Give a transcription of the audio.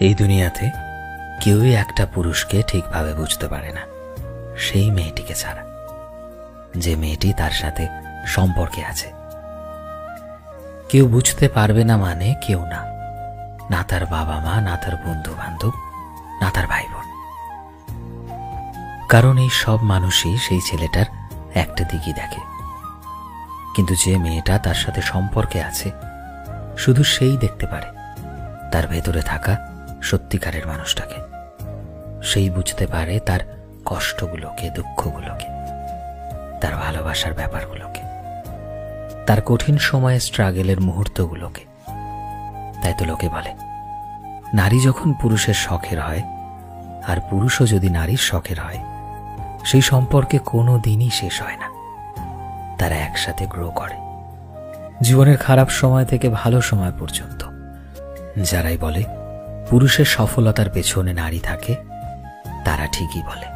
এই দুনিয়াতে কেউই একটা পুরুষকে ঠিকভাবে বুঝতে পারে না, সেই মেয়েটিকে ছাড়া, যে মেয়েটি তার সাথে সম্পর্কে আছে। কেউ বুঝতে পারবে না মানে কেউ না, না তার বাবা মা, না তার বন্ধু বান্ধব, না তার ভাই বোন। কারণ এই সব মানুষই সেই ছেলেটার একটা দিকই দেখে। কিন্তু যে মেয়েটা তার সাথে সম্পর্কে আছে, শুধু সেই দেখতে পারে তার ভেতরে থাকা সত্যিকারের মানুষটাকে। সেই বুঝতে পারে তার কষ্টগুলোকে, দুঃখগুলোকে, তার ভালোবাসার ব্যাপারগুলোকে, তার কঠিন সময়ে স্ট্রাগলের মুহূর্তগুলোকে। তাই তো লোকে বলে, নারী যখন পুরুষের শখের হয় আর পুরুষও যদি নারীর শখের হয়, সেই সম্পর্কে কোনো দিনই শেষ হয় না। তারা একসাথে গ্রো করে জীবনের খারাপ সময় থেকে ভালো সময় পর্যন্ত। যারাই বলে পুরুষের সফলতার পেছনে নারী থাকে, তারা ঠিকই বলে।